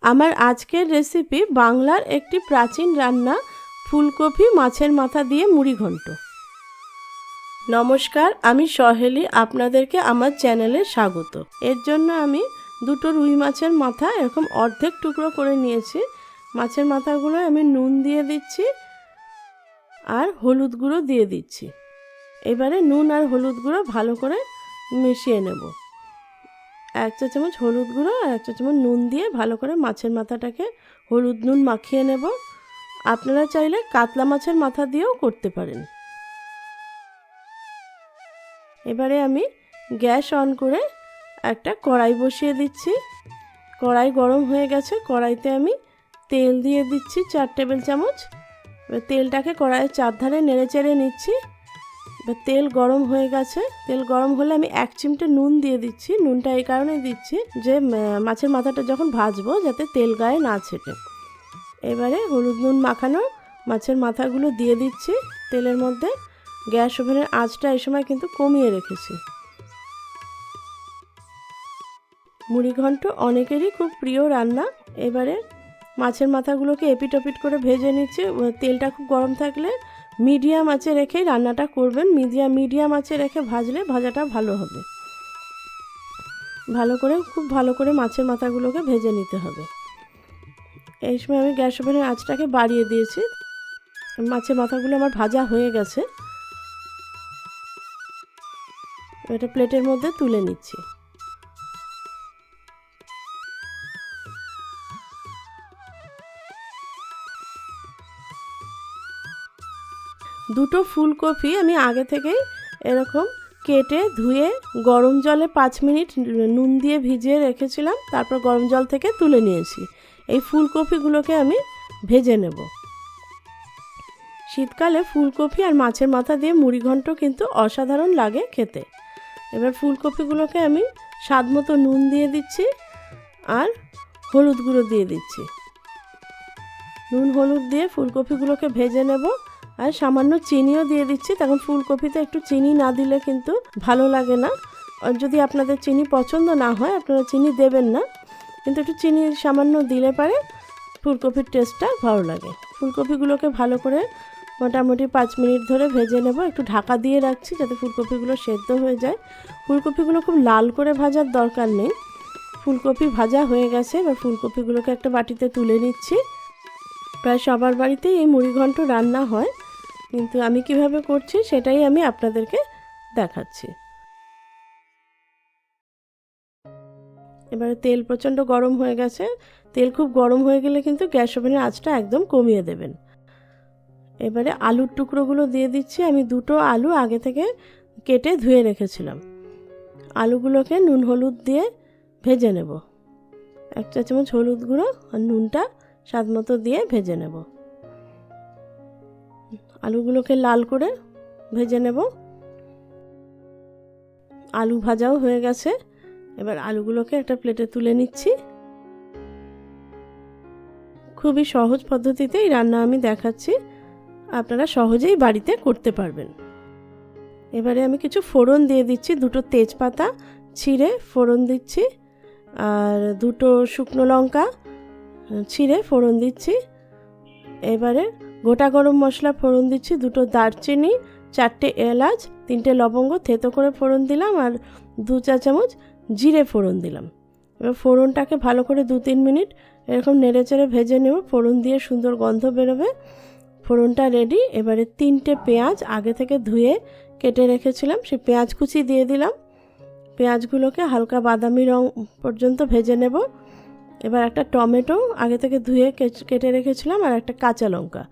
আমার আজকের রেসিপি বাংলার একটি প্রাচীন রান্না ফুলকপি মাছের মাথা দিয়ে মুড়ি ঘন্ট। নমস্কার, আমি সহেলি, আপনাদেরকে আমার চ্যানেলে স্বাগত। এর জন্য আমি দুটো রুই মাছের মাথা এরকম অর্ধেক টুকরো করে নিয়েছি। মাছের মাথাগুলো আমি নুন দিয়ে দিচ্ছি আর হলুদ গুঁড়ো দিয়ে দিচ্ছি। এবারে নুন আর হলুদ গুঁড়ো ভালো করে মিশিয়ে নেব। 1 চা চামচ হলুদ গুঁড়ো আর 1 চা চামচ নুন দিয়ে ভালো করে মাছের মাথাটাকে হলুদ নুন মাখিয়ে নেব। আপনারা চাইলে কাতলা মাছের মাথা দিয়েও করতে পারেন। এবারে আমি গ্যাস অন করে একটা কড়াই বসিয়ে দিচ্ছি। কড়াই গরম হয়ে গেছে, কড়াইতে আমি তেল দিয়ে দিচ্ছি 4 টেবিল চামচ। তেলটাকে কড়াইয়ের চারধারে নেড়ে চেড়ে নিচ্ছি। এবার তেল গরম হয়ে গেছে, তেল গরম হলে আমি 1 চিমটে নুন দিয়ে দিচ্ছি। নুনটা এই কারণে দিচ্ছি যে মাছের মাথাটা যখন ভাজবো যাতে তেল গায়ে না ছেটে। এবারে হলুদ নুন মাখানো মাছের মাথাগুলো দিয়ে দিচ্ছি তেলের মধ্যে। গ্যাস ওভেনের আঁচটা এই সময় কিন্তু কমিয়ে রেখেছি। মুড়ি ঘন্ট অনেকেরই খুব প্রিয় রান্না। এবারে মাছের মাথাগুলোকে এপিট ওপিট করে ভেজে নিচ্ছি। তেলটা খুব গরম থাকলে মিডিয়াম আঁচে রেখেই রান্নাটা করবেন। মিডিয়াম আঁচে রেখে ভাজলে ভাজাটা ভালো হবে। খুব ভালো করে মাছের মাথাগুলোকে ভেজে নিতে হবে। এই সময় আমি গ্যাস ওভেনের আঁচটাকে বাড়িয়ে দিয়েছি। মাছের মাথাগুলো আমার ভাজা হয়ে গেছে। এটা প্লেটের মধ্যে তুলে নিচ্ছি। দুটো ফুলকপি আমি আগে থেকেই এরকম কেটে ধুয়ে গরম জলে 5 মিনিট নুন দিয়ে ভিজিয়ে রেখেছিলাম। তারপর গরম জল থেকে তুলে নিয়েছি। এই ফুলকপিগুলোকে আমি ভেজে নেব। শীতকালে ফুলকপি আর মাছের মাথা দিয়ে মুড়ি ঘন্ট কিন্তু অসাধারণ লাগে খেতে। এবার ফুলকপিগুলোকে আমি স্বাদ মতো নুন দিয়ে দিচ্ছি আর হলুদ গুঁড়ো দিয়ে দিচ্ছি। নুন হলুদ দিয়ে ফুলকপিগুলোকে ভেজে নেব। আর সামান্য চিনিও দিয়ে দিচ্ছি। তখন ফুলকপিতে একটু চিনি না দিলে কিন্তু ভালো লাগে না। আর যদি আপনাদের চিনি পছন্দ না হয় আপনারা চিনি দেবেন না, কিন্তু একটু চিনি সামান্য দিলে পারে ফুলকপির টেস্টটা ভালো লাগে। ফুলকপিগুলোকে ভালো করে মোটামুটি 5 মিনিট ধরে ভেজে নেব। একটু ঢাকা দিয়ে রাখছি যাতে ফুলকপিগুলো সেদ্ধ হয়ে যায়। ফুলকপিগুলো খুব লাল করে ভাজার দরকার নেই। ফুলকপি ভাজা হয়ে গেছে। এবার ফুলকপিগুলোকে একটা বাটিতে তুলে নিচ্ছি। প্রায় সবার বাড়িতেই এই মুড়ি ঘন্ট রান্না হয়, কিন্তু আমি কিভাবে করছি সেটাই আমি আপনাদেরকে দেখাচ্ছি। এবারে তেল প্রচণ্ড গরম হয়ে গেছে। তেল খুব গরম হয়ে গেলে কিন্তু গ্যাস ওভেনের আঁচটা একদম কমিয়ে দেবেন। এবারে আলুর টুকরোগুলো দিয়ে দিচ্ছি। আমি দুটো আলু আগে থেকে কেটে ধুয়ে রেখেছিলাম। আলুগুলোকে নুন হলুদ দিয়ে ভেজে নেব। 1 চা চামচ হলুদ গুঁড়ো আর নুনটা স্বাদ মতো দিয়ে ভেজে নেব। আলুগুলোকে লাল করে ভেজে নেব। আলু ভাজাও হয়ে গেছে। এবার আলুগুলোকে একটা প্লেটে তুলে নিচ্ছি। খুবই সহজ পদ্ধতিতে এই রান্না আমি দেখাচ্ছি, আপনারা সহজেই বাড়িতে করতে পারবেন। এবারে আমি কিছু ফোড়ন দিয়ে দিচ্ছি। দুটো তেজপাতা ছিঁড়ে ফোড়ন দিচ্ছি আর দুটো শুকনো লঙ্কা ছিঁড়ে ফোড়ন দিচ্ছি। এবারে গোটা গরম মশলা ফোড়ন দিচ্ছি। দুটো দারচিনি, 4টে এলাচ, 3টে লবঙ্গ থেতো করে ফোড়ন দিলাম আর 2 চা চামচ জিরে ফোড়ন দিলাম। এবার ফোড়নটাকে ভালো করে 2-3 মিনিট এরকম নেড়েচেড়ে ভেজে নেব। ফোড়ন দিয়ে সুন্দর গন্ধ বেরোবে। ফোড়নটা রেডি। এবারে 3টে পেঁয়াজ আগে থেকে ধুয়ে কেটে রেখেছিলাম, সেই পেঁয়াজ কুচি দিয়ে দিলাম। পেঁয়াজগুলোকে হালকা বাদামি রং পর্যন্ত ভেজে নেব। এবার একটা টমেটো আগে থেকে ধুয়ে কেটে রেখেছিলাম আর একটা কাঁচা লঙ্কা।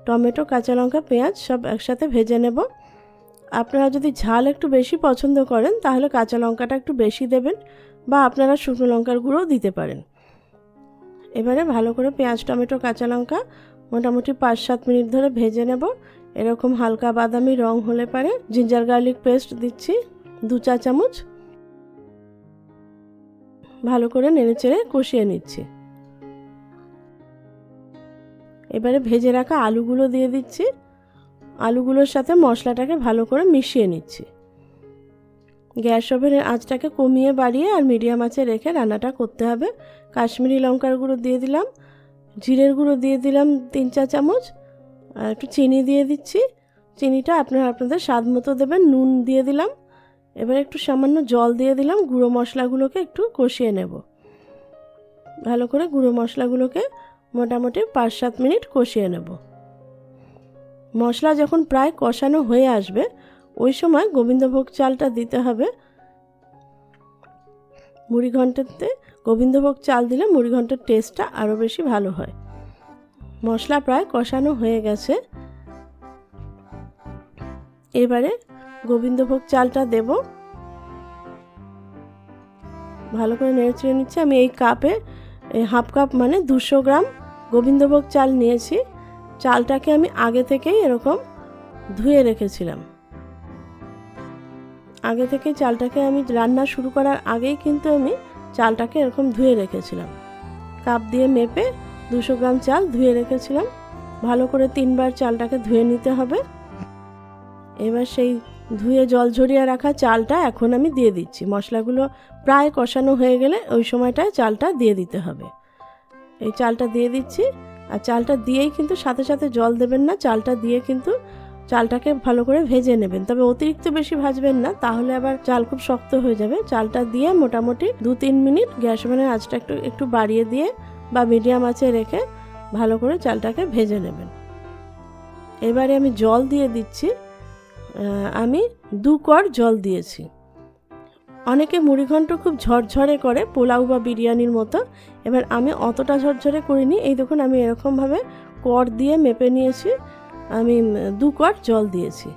টমেটো, কাঁচা লঙ্কা, পেঁয়াজ সব একসাথে ভেজে নেব। আপনারা যদি ঝাল একটু বেশি পছন্দ করেন তাহলে কাঁচা লঙ্কাটা একটু বেশি দেবেন, বা আপনারা শুকনো লঙ্কার গুঁড়োও দিতে পারেন। এবারে ভালো করে পেঁয়াজ, টমেটো, কাঁচা লঙ্কা মোটামুটি 5-7 মিনিট ধরে ভেজে নেব। এরকম হালকা বাদামি রং হলে পারে জিঞ্জার গার্লিক পেস্ট দিচ্ছি 2 চা চামচ। ভালো করে নেড়েচেড়ে কষিয়ে নিচ্ছি। এবারে ভেজে রাখা আলুগুলো দিয়ে দিচ্ছি। আলুগুলোর সাথে মশলাটাকে ভালো করে মিশিয়ে নিচ্ছি। গ্যাস ওভেনের আঁচটাকে কমিয়ে বাড়িয়ে আর মিডিয়াম আঁচে রেখে রান্নাটা করতে হবে। কাশ্মীরি লঙ্কার গুঁড়ো দিয়ে দিলাম, জিরের গুঁড়ো দিয়ে দিলাম 3-4 চামচ, আর একটু চিনি দিয়ে দিচ্ছি। চিনিটা আপনাদের স্বাদ মতো দেবেন। নুন দিয়ে দিলাম। এবার একটু সামান্য জল দিয়ে দিলাম। গুঁড়ো মশলাগুলোকে একটু কষিয়ে নেব। ভালো করে গুঁড়ো মশলাগুলোকে মোটামুটি 5-7 মিনিট কষিয়ে নেব। মশলা যখন প্রায় কষানো হয়ে আসবে ওই সময় গোবিন্দভোগ চালটা দিতে হবে। মুড়িঘণ্টতে গোবিন্দভোগ চাল দিলে মুড়িঘণ্টের টেস্টটা আরও বেশি ভালো হয়। মশলা প্রায় কষানো হয়ে গেছে। এবারে গোবিন্দভোগ চালটা দেব। ভালো করে নেড়ে চেড়ে নিচ্ছি। আমি এই কাপে হাফ কাপ মানে 200 গ্রাম গোবিন্দভোগ চাল নিয়েছি। চালটাকে আমি আগে থেকেই এরকম ধুয়ে রেখেছিলাম। আগে থেকে চালটাকে আমি রান্না শুরু করার আগেই কিন্তু আমি চালটাকে এরকম ধুয়ে রেখেছিলাম। কাপ দিয়ে মেপে 200 গ্রাম চাল ধুয়ে রেখেছিলাম। ভালো করে 3 বার চালটাকে ধুয়ে নিতে হবে। এবার সেই ধুয়ে জল ঝরিয়ে রাখা চালটা এখন আমি দিয়ে দিচ্ছি। মশলাগুলো প্রায় কষানো হয়ে গেলে ওই সময়টায় চালটা দিয়ে দিতে হবে। এই চালটা দিয়ে দিচ্ছি। আর চালটা দিয়েই কিন্তু সাথে সাথে জল দেবেন না। চালটা দিয়ে কিন্তু চালটাকে ভালো করে ভেজে নেবেন, তবে অতিরিক্ত বেশি ভাজবেন না, তাহলে আবার চাল খুব শক্ত হয়ে যাবে। চালটা দিয়ে মোটামুটি 2-3 মিনিট গ্যাস ওভেনের আঁচটা একটু বাড়িয়ে দিয়ে বা মিডিয়াম আঁচে রেখে ভালো করে চালটাকে ভেজে নেবেন। এবারে আমি জল দিয়ে দিচ্ছি। আমি 2 কোয়ার্ট জল দিয়েছি। অনেকে মুড়িঘণ্ট খুব ঝরঝরে করে, পোলাও বা বিরিয়ানির মতো। এবার আমি অতটা ঝরঝরে করিনি। এই দেখুন আমি এরকমভাবে কোয়ার্ট দিয়ে মেপে নিয়েছি। আমি 2 কোয়ার্ট জল দিয়েছি।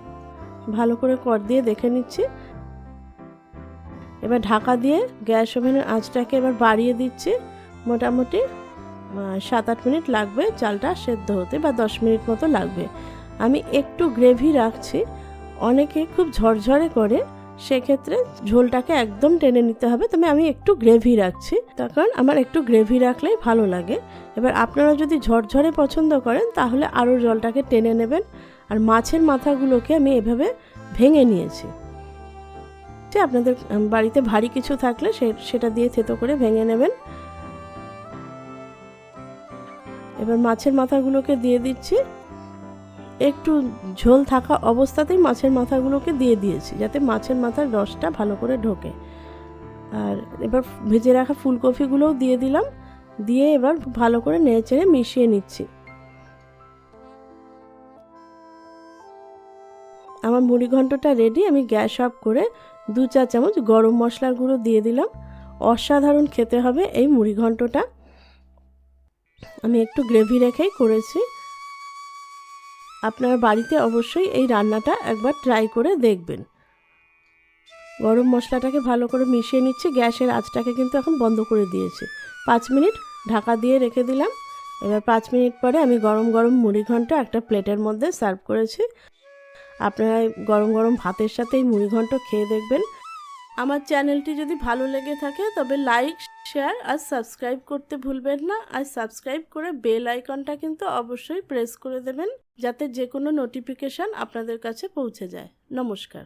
ভালো করে কোয়ার্ট দিয়ে দেখে নিচ্ছি। এবার ঢাকা দিয়ে গ্যাস ওভেনের আঁচটাকে এবার বাড়িয়ে দিচ্ছি। মোটামুটি 7-8 মিনিট লাগবে চালটা সেদ্ধ হতে, বা 10 মিনিট মতো লাগবে। আমি একটু গ্রেভি রাখছি। অনেকে খুব ঝরঝরে করে, সেক্ষেত্রে ঝোলটাকে একদম টেনে নিতে হবে। তবে আমি একটু গ্রেভি রাখছি, তার কারণ আমার একটু গ্রেভি রাখলেই ভালো লাগে। এবার আপনারা যদি ঝরঝরে পছন্দ করেন তাহলে আরও জলটাকে টেনে নেবেন। আর মাছের মাথাগুলোকে আমি এভাবে ভেঙে নিয়েছি। আপনাদের বাড়িতে ভারী কিছু থাকলে সেটা দিয়ে থেতো করে ভেঙে নেবেন। এবার মাছের মাথাগুলোকে দিয়ে দিচ্ছি। একটু ঝোল থাকা অবস্থাতেই মাছের মাথাগুলোকে দিয়ে দিয়েছি, যাতে মাছের মাথার রসটা ভালো করে ঢোকে। আর এবার ভেজে রাখা ফুলকপিগুলোও দিয়ে দিলাম। দিয়ে এবার ভালো করে নেড়েচেড়ে মিশিয়ে নিচ্ছি। আমার মুড়িঘণ্টটা রেডি। আমি গ্যাস অফ করে 2-4 চামচ গরম মশলার গুঁড়ো দিয়ে দিলাম। অসাধারণ খেতে হবে এই মুড়িঘণ্টটা। আমি একটু গ্রেভি রেখেই করেছি। আপনারা বাড়িতে অবশ্যই এই রান্নাটা একবার ট্রাই করে দেখবেন। গরম মশলাটাকে ভালো করে মিশিয়ে নিচ্ছি। গ্যাসের আঁচটাকে কিন্তু এখন বন্ধ করে দিয়েছি। 5 মিনিট ঢাকা দিয়ে রেখে দিলাম। এবার 5 মিনিট পরে আমি গরম গরম মুড়িঘণ্ট একটা প্লেটের মধ্যে সার্ভ করেছি। আপনারা গরম গরম ভাতের সাথে এই মুড়িঘণ্ট খেয়ে দেখবেন। আমার চ্যানেলটি যদি ভালো লেগে থাকে তবে লাইক, শেয়ার আর সাবস্ক্রাইব করতে ভুলবেন না। আর সাবস্ক্রাইব করে বেল আইকনটা কিন্তু অবশ্যই প্রেস করে দেবেন, যাতে যে কোনো নোটিফিকেশান আপনাদের কাছে পৌঁছে যায়। নমস্কার।